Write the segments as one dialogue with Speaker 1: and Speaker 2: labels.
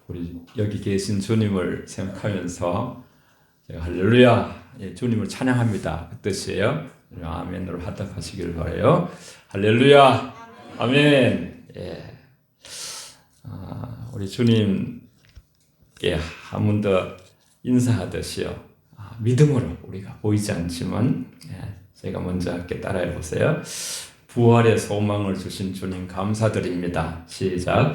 Speaker 1: 우리 여기 계신 주님을 생각하면서 제가 할렐루야, 주님을 찬양합니다. 그 뜻이에요. 아멘으로 하답하시기를 바라요. 할렐루야, 아멘. 우리 주님께 한 번 더 인사하듯이요. 믿음으로 우리가 보이지 않지만 제가 먼저 함께 따라해 보세요. 부활의 소망을 주신 주님 감사드립니다. 시작.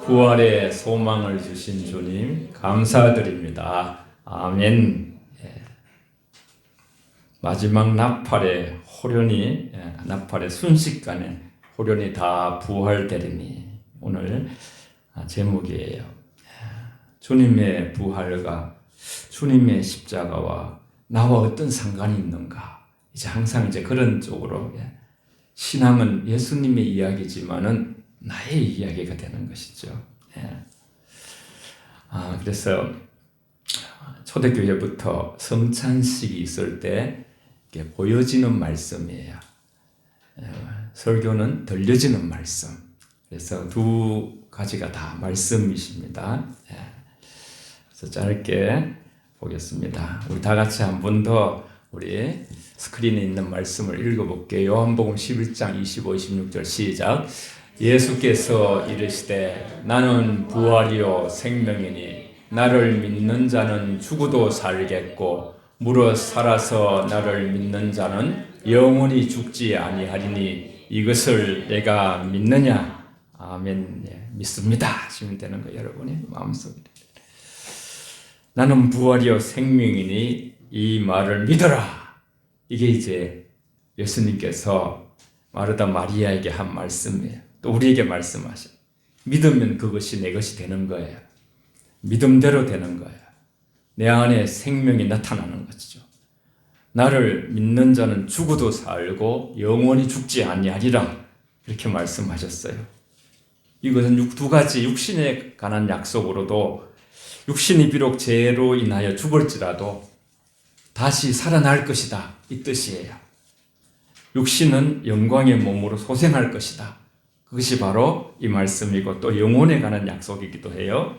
Speaker 1: 부활의 소망을 주신 주님 감사드립니다. 아멘. 마지막 나팔의 호련이 나팔의 순식간에 호련이 다 부활되리니 오늘 제목이에요. 주님의 부활과 주님의 십자가와 나와 어떤 상관이 있는가? 이제 항상 이제 그런 쪽으로 신앙은 예수님의 이야기지만은 나의 이야기가 되는 것이죠. 그래서 초대교회부터 성찬식이 있을 때 이렇게 보여지는 말씀이에요. 설교는 들려지는 말씀. 그래서 두 가지가 다 말씀이십니다. 그래서 짧게 보겠습니다. 우리 다 같이 한 번 더 우리 스크린에 있는 말씀을 읽어볼게요. 요한복음 11장 25, 26절 시작. 예수께서 이르시되 나는 부활이요 생명이니 나를 믿는 자는 죽어도 살겠고 무릇 살아서 나를 믿는 자는 영원히 죽지 아니하리니 이것을 내가 믿느냐? 아멘. 믿습니다 하시면 되는 거예요. 여러분이 마음속에. 나는 부활이요 생명이니 이 말을 믿어라. 이게 이제 예수님께서 마르다 마리아에게 한 말씀이에요. 또 우리에게 말씀하셔. 믿으면 그것이 내 것이 되는 거예요. 믿음대로 되는 거예요. 내 안에 생명이 나타나는 것이죠. 나를 믿는 자는 죽어도 살고 영원히 죽지 아니하리라. 이렇게 말씀하셨어요. 이것은 두 가지 육신에 관한 약속으로도 육신이 비록 죄로 인하여 죽을지라도 다시 살아날 것이다. 이 뜻이에요. 육신은 영광의 몸으로 소생할 것이다. 그것이 바로 이 말씀이고 또 영혼에 관한 약속이기도 해요.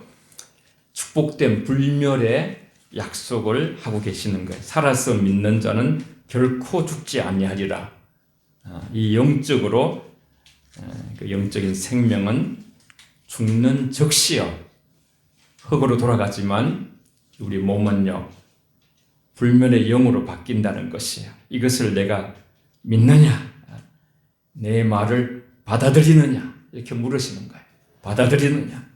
Speaker 1: 축복된 불멸의 약속을 하고 계시는 거예요. 살아서 믿는 자는 결코 죽지 아니하리라. 이 영적으로 그 영적인 생명은 죽는 즉시요 흙으로 돌아가지만 우리 몸은요 불멸의 영으로 바뀐다는 것이에요. 이것을 내가 믿느냐? 내 말을 받아들이느냐? 이렇게 물으시는 거예요. 받아들이느냐?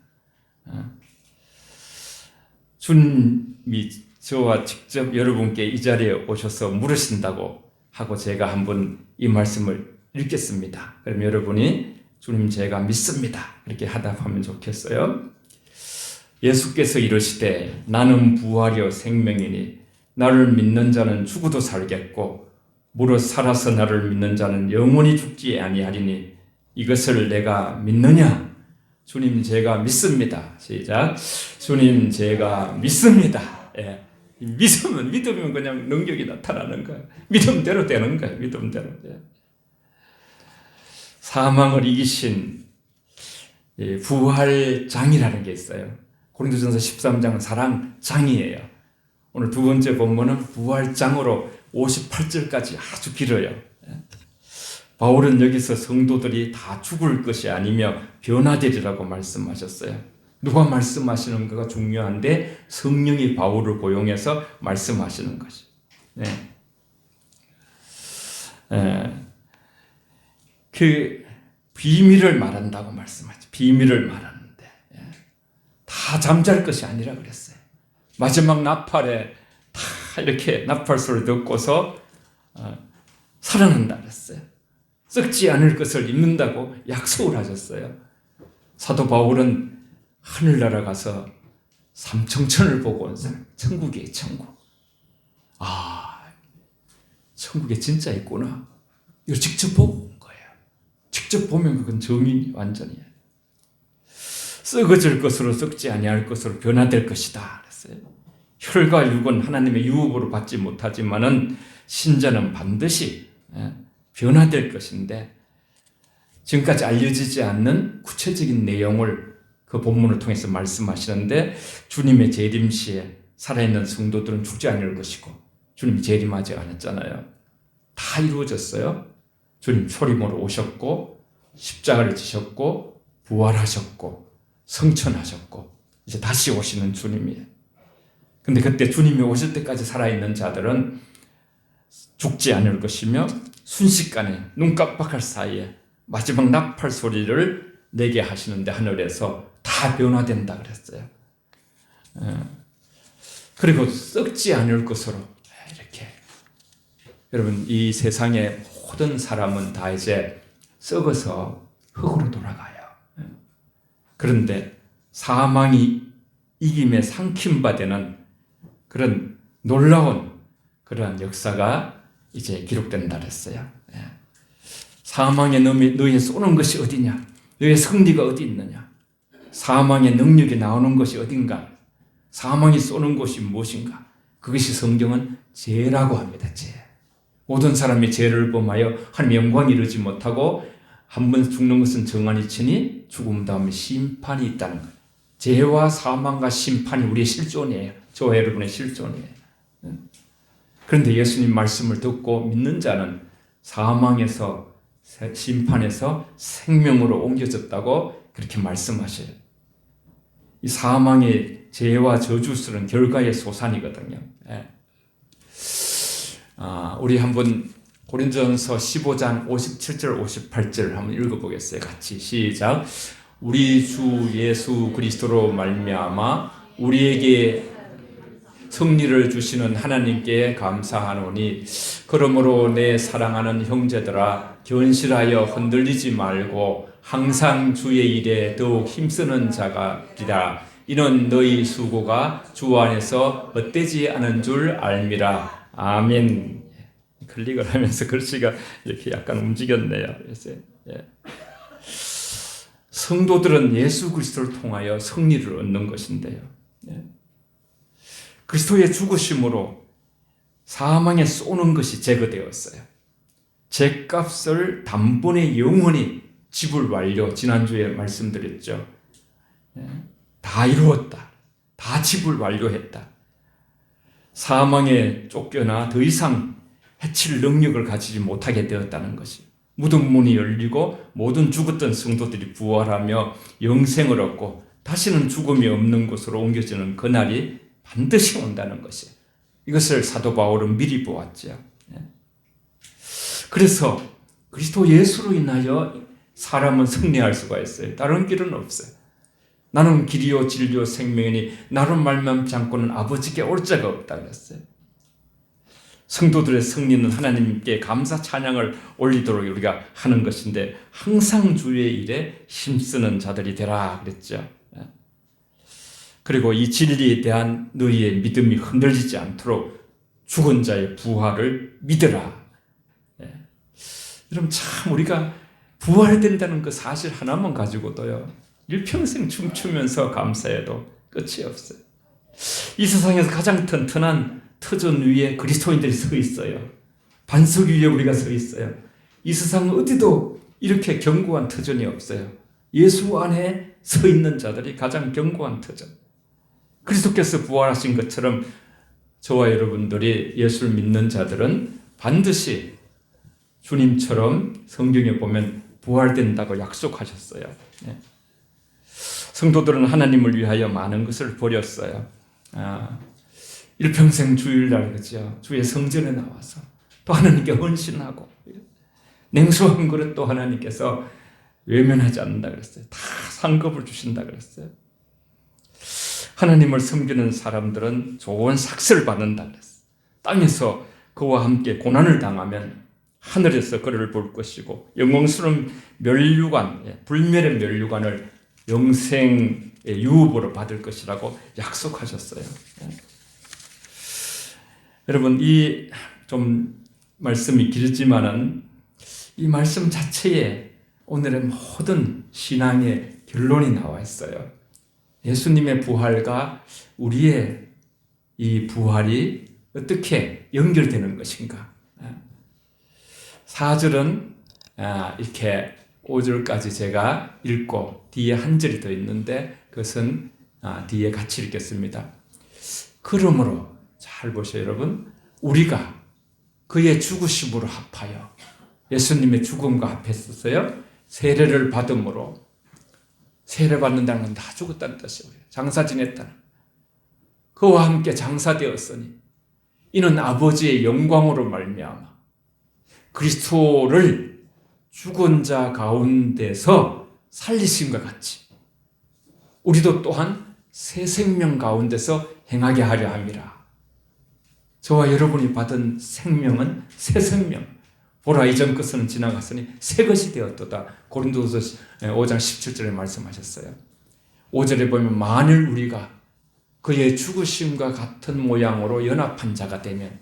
Speaker 1: 주님이 저와 직접 여러분께 이 자리에 오셔서 물으신다고 하고 제가 한번 이 말씀을 읽겠습니다. 그럼 여러분이 주님 제가 믿습니다. 이렇게 하답하면 좋겠어요. 예수께서 이르시되 나는 부활이요 생명이니 나를 믿는 자는 죽어도 살겠고 무릇 살아서 나를 믿는 자는 영원히 죽지 아니하리니 이것을 내가 믿느냐? 주님 제가 믿습니다. 시작. 주님 제가 믿습니다. 믿으면 그냥 능력이 나타나는 거예요. 믿음대로 되는 거예요. 믿음대로. 사망을 이기신 부활장이라는 게 있어요. 고린도전서 13장은 사랑장이에요. 오늘 두 번째 본문은 부활장으로 58절까지 아주 길어요. 바울은 여기서 성도들이 다 죽을 것이 아니며 변화되리라고 말씀하셨어요. 누가 말씀하시는가가 중요한데 성령이 바울을 고용해서 말씀하시는 것이. 그 비밀을 말한다고 말씀하죠. 비밀을 말하는데 다 잠잘 것이 아니라 그랬어요. 마지막 나팔에 다 이렇게 나팔 소리 듣고서 살아난다 그랬어요. 썩지 않을 것을 입는다고 약속을 하셨어요. 사도 바울은 하늘나라 가서 삼청천을 보고 온 사람, 천국이에요, 천국. 천국에 진짜 있구나. 이걸 직접 보고 온 거예요. 직접 보면 그건 정이 완전이에요. 썩어질 것으로 썩지 아니할 것으로 변화될 것이다 그랬어요. 혈과 육은 하나님의 유업으로 받지 못하지만은 신자는 반드시 변화될 것인데 지금까지 알려지지 않는 구체적인 내용을 그 본문을 통해서 말씀하시는데 주님의 재림 시에 살아있는 성도들은 죽지 않을 것이고 주님이 재림하지 않았잖아요. 다 이루어졌어요. 주님 초림으로 오셨고 십자가를 지셨고 부활하셨고 성천하셨고 이제 다시 오시는 주님이에요. 근데 그때 주님이 오실 때까지 살아있는 자들은 죽지 않을 것이며 순식간에 눈 깜빡할 사이에 마지막 나팔 소리를 내게 하시는데 하늘에서 다 변화된다 그랬어요. 그리고 썩지 않을 것으로 이렇게. 여러분, 이 세상의 모든 사람은 다 이제 썩어서 흙으로 돌아가요. 그런데 사망이 이김에 삼킨 바 되는 그런 놀라운 그러한 역사가 이제 기록된다 그랬어요. 사망의 너희에 쏘는 것이 어디냐? 너희의 승리가 어디 있느냐? 사망의 능력이 나오는 것이 어딘가? 사망이 쏘는 것이 무엇인가? 그것이 성경은 죄라고 합니다. 죄. 모든 사람이 죄를 범하여 하나님의 영광을 이루지 못하고 한 번 죽는 것은 정한이 치니 죽음 다음에 심판이 있다는 거예요. 죄와 사망과 심판이 우리의 실존이에요. 저와 여러분의 실존이에요. 그런데 예수님 말씀을 듣고 믿는 자는 사망에서 심판에서 생명으로 옮겨졌다고 그렇게 말씀하셔요. 이 사망의 죄와 저주스러운 결과의 소산이거든요. 우리 한번 고린도전서 15장 57절 58절 한번 읽어보겠어요. 같이 시작. 우리 주 예수 그리스도로 말미암아 우리에게 승리를 주시는 하나님께 감사하노니 그러므로 내 사랑하는 형제들아 견실하여 흔들리지 말고 항상 주의 일에 더욱 힘쓰는 자가 되라. 이는 너희 수고가 주 안에서 헛되지 않은 줄 알미라. 아멘. 클릭을 하면서 글씨가 이렇게 약간 움직였네요. 성도들은 예수 그리스도를 통하여 승리를 얻는 것인데요. 그리스도의 죽으심으로 사망에 쏘는 것이 제거되었어요. 죄값을 단번에 영원히 지불 완료. 지난주에 말씀드렸죠. 다 이루었다. 다 지불 완료했다. 사망에 쫓겨나 더 이상 해칠 능력을 가지지 못하게 되었다는 것이. 무덤 문이 열리고 모든 죽었던 성도들이 부활하며 영생을 얻고 다시는 죽음이 없는 곳으로 옮겨지는 그날이 반드시 온다는 것이. 이것을 사도 바울은 미리 보았죠. 그래서 그리스도 예수로 인하여 사람은 승리할 수가 있어요. 다른 길은 없어요. 나는 길이요 진리요 생명이니 나로 말미암지 않고는 아버지께 올 자가 없다 그랬어요. 성도들의 승리는 하나님께 감사 찬양을 올리도록 우리가 하는 것인데 항상 주의 일에 힘쓰는 자들이 되라 그랬죠. 그리고 이 진리에 대한 너희의 믿음이 흔들리지 않도록 죽은 자의 부활을 믿으라. 여러분 참 우리가 부활된다는 그 사실 하나만 가지고도요. 일평생 춤추면서 감사해도 끝이 없어요. 이 세상에서 가장 튼튼한 터전 위에 그리스도인들이 서 있어요. 반석 위에 우리가 서 있어요. 이 세상 어디도 이렇게 견고한 터전이 없어요. 예수 안에 서 있는 자들이 가장 견고한 터전. 그리스도께서 부활하신 것처럼 저와 여러분들이 예수를 믿는 자들은 반드시 주님처럼 성경에 보면 부활된다고 약속하셨어요. 성도들은 하나님을 위하여 많은 것을 버렸어요. 일평생 주일날 그죠? 주의 성전에 나와서 또 하나님께 헌신하고 냉수 한 그릇 또 하나님께서 외면하지 않는다 그랬어요. 다 상급을 주신다 그랬어요. 하나님을 섬기는 사람들은 좋은 삭슬을 받는다 그랬어요. 땅에서 그와 함께 고난을 당하면 하늘에서 그를 볼 것이고 영광스러운 면류관, 불멸의 면류관을 영생의 유업으로 받을 것이라고 약속하셨어요. 여러분 이 좀 말씀이 길지만은 이 말씀 자체에 오늘의 모든 신앙의 결론이 나와 있어요. 예수님의 부활과 우리의 이 부활이 어떻게 연결되는 것인가? 4절은 이렇게 5절까지 제가 읽고 뒤에 한 절이 더 있는데 그것은 뒤에 같이 읽겠습니다. 그러므로 잘 보세요 여러분. 우리가 그의 죽으심으로 합하여 예수님의 죽음과 합했었어요. 세례를 받음으로 세례 받는다는 건 다 죽었다는 뜻이에요. 장사 지냈다는. 그와 함께 장사되었으니 이는 아버지의 영광으로 말미암아 그리스도를 죽은 자 가운데서 살리심과 같이 우리도 또한 새 생명 가운데서 행하게 하려 함이라. 저와 여러분이 받은 생명은 새 생명. 보라 이전 것은 지나갔으니 새 것이 되었도다. 고린도서 5장 17절에 말씀하셨어요. 5절에 보면 만일 우리가 그의 죽으심과 같은 모양으로 연합한 자가 되면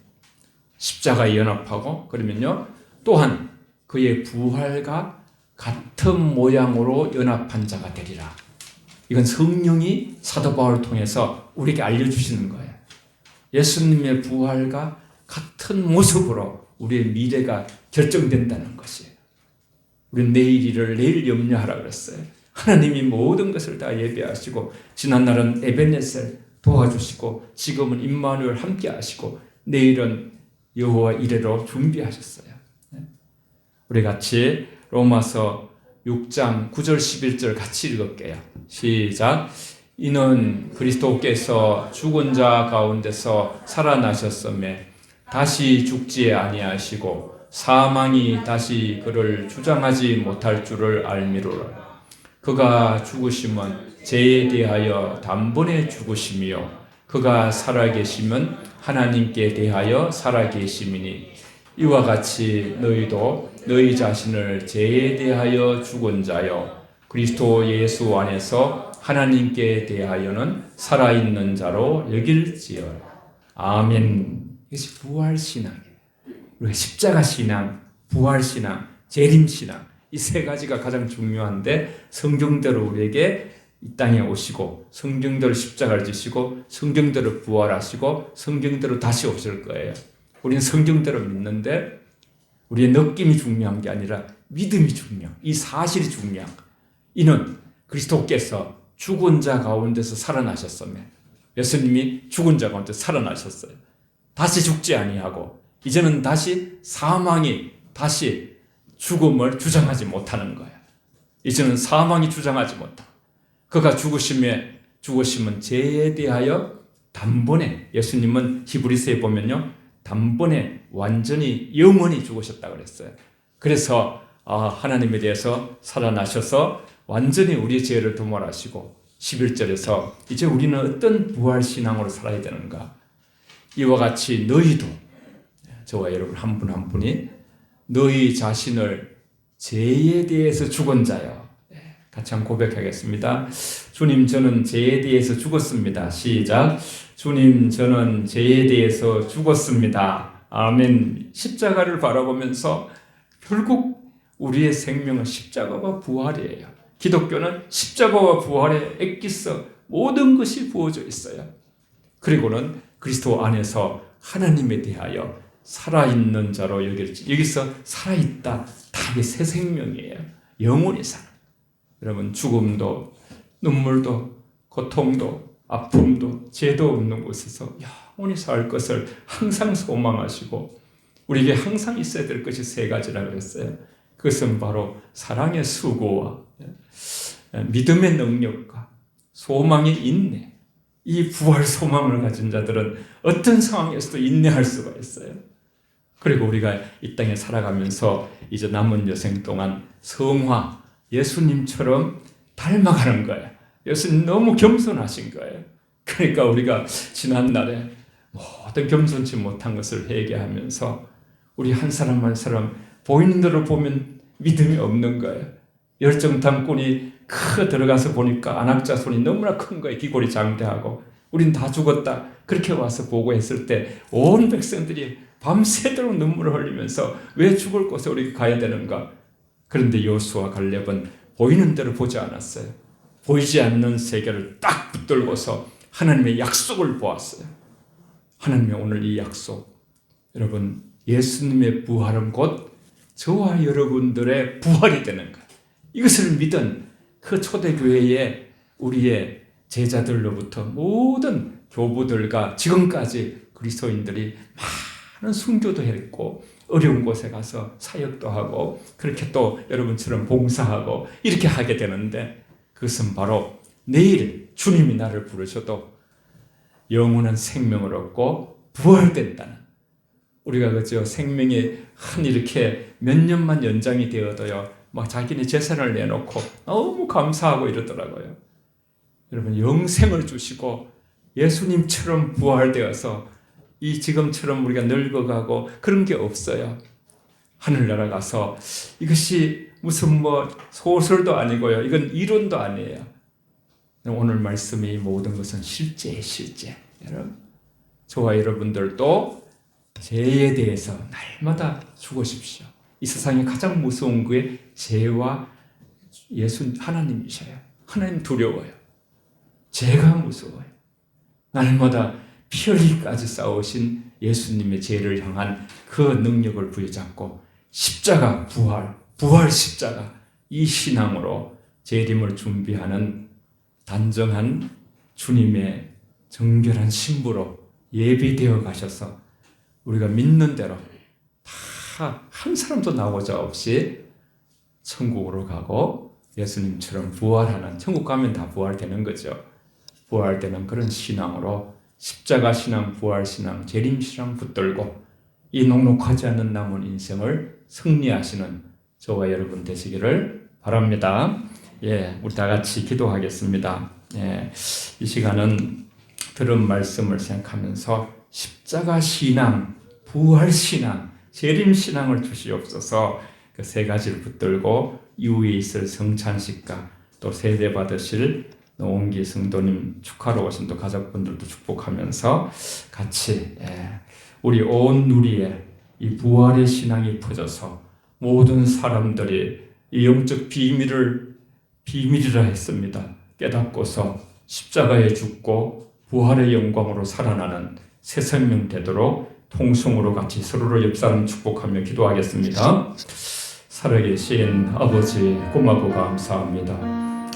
Speaker 1: 십자가에 연합하고 그러면요 또한 그의 부활과 같은 모양으로 연합한 자가 되리라. 이건 성령이 사도 바울을 통해서 우리에게 알려주시는 거예요. 예수님의 부활과 같은 모습으로 우리의 미래가 결정된다는 것이에요. 우리는 내일 일을 내일 염려하라 그랬어요. 하나님이 모든 것을 다 예배하시고 지난날은 에베네셀 도와주시고 지금은 임마누엘 함께 하시고 내일은 여호와 이레로 준비하셨어요. 우리 같이 로마서 6장 9절 11절 같이 읽을게요. 시작. 이는 그리스도께서 죽은 자 가운데서 살아나셨음에 다시 죽지 아니하시고 사망이 다시 그를 주장하지 못할 줄을 알미로라. 그가 죽으심은 죄에 대하여 단번에 죽으심이요 그가 살아계심은 하나님께 대하여 살아계심이니 이와 같이 너희도 너희 자신을 죄에 대하여 죽은 자요 그리스도 예수 안에서 하나님께 대하여는 살아있는 자로 여길지어라. 아멘. 이것이 부활신앙이에요. 우리가 십자가신앙, 부활신앙, 재림신앙 이 세 가지가 가장 중요한데 성경대로 우리에게 이 땅에 오시고 성경대로 십자가를 지시고 성경대로 부활하시고 성경대로 다시 오실 거예요. 우리는 성경대로 믿는데 우리의 느낌이 중요한 게 아니라 믿음이 중요한 이 사실이 중요한 이는 그리스도께서 죽은 자 가운데서 살아나셨으며 예수님이 죽은 자 가운데 살아나셨어요. 다시 죽지 아니하고 이제는 다시 사망이 다시 죽음을 주장하지 못하는 거예요. 이제는 사망이 주장하지 못하고 그가 죽으심은 죄에 대하여 단번에 예수님은 히브리서에 보면요 단번에 완전히 영원히 죽으셨다고 그랬어요. 그래서 하나님에 대해서 살아나셔서 완전히 우리의 죄를 도말하시고 11절에서 이제 우리는 어떤 부활신앙으로 살아야 되는가. 이와 같이 너희도 저와 여러분 한 분 한 분이 너희 자신을 죄에 대해서 죽은 자요. 같이 한번 고백하겠습니다. 주님 저는 죄에 대해서 죽었습니다. 시작. 주님 저는 죄에 대해서 죽었습니다. 아멘. 십자가를 바라보면서 결국 우리의 생명은 십자가와 부활이에요. 기독교는 십자가와 부활에 엑기스 모든 것이 부어져 있어요. 그리고는 그리스도 안에서 하나님에 대하여 살아있는 자로 여길지. 여기서 살아있다. 다 이게 새 생명이에요. 영원히 살아. 여러분 죽음도 눈물도 고통도 아픔도 죄도 없는 곳에서 영원히 살 것을 항상 소망하시고 우리에게 항상 있어야 될 것이 세 가지라고 했어요. 그것은 바로 사랑의 수고와 믿음의 능력과 소망의 인내. 이 부활 소망을 가진 자들은 어떤 상황에서도 인내할 수가 있어요. 그리고 우리가 이 땅에 살아가면서 이제 남은 여생 동안 성화, 예수님처럼 닮아가는 거예요. 예수님 너무 겸손하신 거예요. 그러니까 우리가 지난날에 모든 겸손치 못한 것을 회개하면서 우리 한 사람 한 사람 보이는 대로 보면 믿음이 없는 거예요. 열정탐꾼이 들어가서 보니까 안학자 손이 너무나 큰 거예요. 기골이 장대하고 우린 다 죽었다. 그렇게 와서 보고했을 때 온 백성들이 밤새도록 눈물을 흘리면서 왜 죽을 곳에 우리가 가야 되는가. 그런데 여호수아 갈렙은 보이는 대로 보지 않았어요. 보이지 않는 세계를 딱 붙들고서 하나님의 약속을 보았어요. 하나님의 오늘 이 약속, 여러분 예수님의 부활은 곧 저와 여러분들의 부활이 되는 거예요. 이것을 믿은 그 초대교회의 우리의 제자들로부터 모든 교부들과 지금까지 그리스도인들이 많은 순교도 했고 어려운 곳에 가서 사역도 하고 그렇게 또 여러분처럼 봉사하고 이렇게 하게 되는데, 그것은 바로 내일 주님이 나를 부르셔도 영원한 생명을 얻고 부활된다는, 우리가 그죠, 생명이 한 이렇게 몇 년만 연장이 되어도요 막 자기네 재산을 내놓고 너무 감사하고 이러더라고요. 여러분, 영생을 주시고 예수님처럼 부활되어서 이 지금처럼 우리가 늙어가고 그런 게 없어요. 하늘나라 가서, 이것이 무슨 뭐 소설도 아니고요, 이건 이론도 아니에요. 오늘 말씀의 모든 것은 실제예요, 실제. 여러분, 저와 여러분들도 죄에 대해서 날마다 죽으십시오. 이 세상에 가장 무서운 게 죄와 예수 하나님이셔요. 하나님 두려워요. 죄가 무서워요. 날마다 피 흘리기까지 싸우신 예수님의 죄를 향한 그 능력을 부여잡고 십자가 부활 십자가, 이 신앙으로 재림을 준비하는 단정한 주님의 정결한 신부로 예비되어 가셔서 우리가 믿는 대로 다 한 사람도 나오자 없이 천국으로 가고 예수님처럼 부활하는, 천국 가면 다 부활되는 거죠. 부활되는 그런 신앙으로 십자가 신앙, 부활 신앙, 재림 신앙 붙들고 이 녹록하지 않은 남은 인생을 승리하시는 저와 여러분 되시기를 바랍니다. 예, 우리 다 같이 기도하겠습니다. 예, 이 시간은 들은 말씀을 생각하면서 십자가 신앙, 부활 신앙, 재림 신앙을 주시옵소서. 그 세 가지를 붙들고 이후에 있을 성찬식과 또 세대 받으실 노원기 성도님 축하로 오신 또 가족분들도 축복하면서 같이 우리 온 누리에 이 부활의 신앙이 퍼져서 모든 사람들이 이 영적 비밀이라 했습니다. 깨닫고서 십자가에 죽고 부활의 영광으로 살아나는 새 생명 되도록 통성으로 같이 서로를 옆 사람 축복하며 기도하겠습니다. 살아계신 아버지, 고맙고 감사합니다.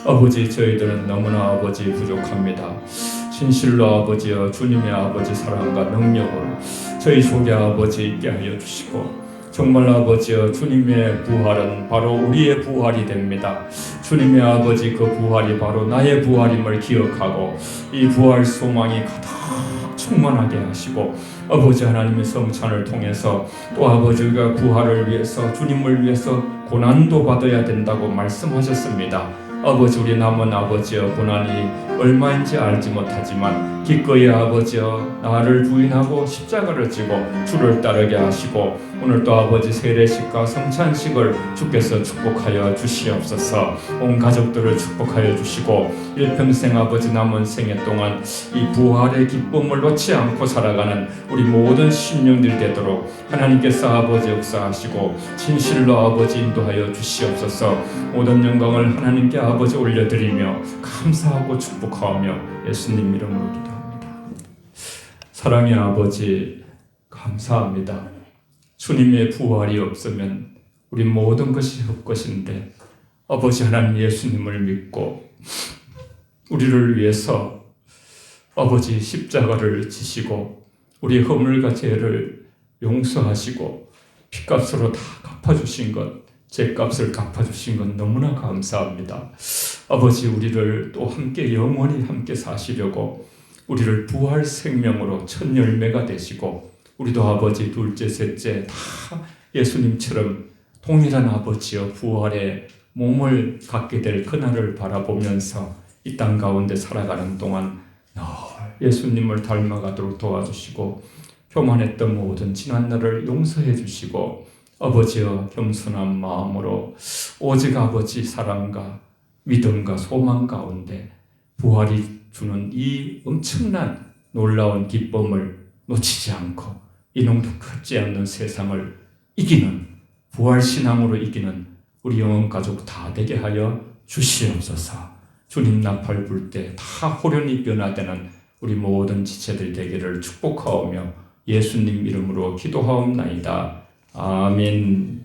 Speaker 1: 아버지, 저희들은 너무나 아버지 부족합니다. 진실로 아버지여, 주님의 아버지 사랑과 능력으로 저희 속에 아버지 있게 하여 주시고, 정말 아버지여, 주님의 부활은 바로 우리의 부활이 됩니다. 주님의 아버지 그 부활이 바로 나의 부활임을 기억하고 이 부활 소망이 가득 충만하게 하시고, 아버지 하나님의 성찬을 통해서 또 아버지가 부활을 위해서, 주님을 위해서 고난도 받아야 된다고 말씀하셨습니다. 아버지, 우리 남은 아버지여 고난이 얼마인지 알지 못하지만 기꺼이 아버지여 나를 부인하고 십자가를 지고 주를 따르게 하시고, 오늘 또 아버지 세례식과 성찬식을 주께서 축복하여 주시옵소서. 온 가족들을 축복하여 주시고 일평생 아버지 남은 생애 동안 이 부활의 기쁨을 놓지 않고 살아가는 우리 모든 심령들이 되도록 하나님께서 아버지 역사하시고 진실로 아버지 인도하여 주시옵소서. 모든 영광을 하나님께 아버지 올려드리며 감사하고 축복하며 예수님 이름으로 기도합니다. 사랑의 아버지, 감사합니다. 주님의 부활이 없으면 우리 모든 것이 헛것인데, 아버지 하나님 예수님을 믿고 우리를 위해서 아버지 십자가를 지시고 우리 허물과 죄를 용서하시고 피값으로 다 갚아주신 것, 죄값을 갚아주신 것 너무나 감사합니다. 아버지, 우리를 또 함께 영원히 함께 사시려고 우리를 부활 생명으로 첫 열매가 되시고, 우리도 아버지 둘째 셋째 다 예수님처럼 동일한 아버지여 부활의 몸을 갖게 될 그날을 바라보면서 이 땅 가운데 살아가는 동안 예수님을 닮아가도록 도와주시고, 교만했던 모든 지난 날을 용서해 주시고, 아버지여 겸손한 마음으로 오직 아버지 사랑과 믿음과 소망 가운데 부활이 주는 이 엄청난 놀라운 기쁨을 놓치지 않고 이놈도 걷지 않는 세상을 이기는 부활신앙으로 이기는 우리 영혼 가족 다 되게 하여 주시옵소서. 주님 나팔 불 때 다 호련히 변화되는 우리 모든 지체들 되기를 축복하오며 예수님 이름으로 기도하옵나이다. 아멘.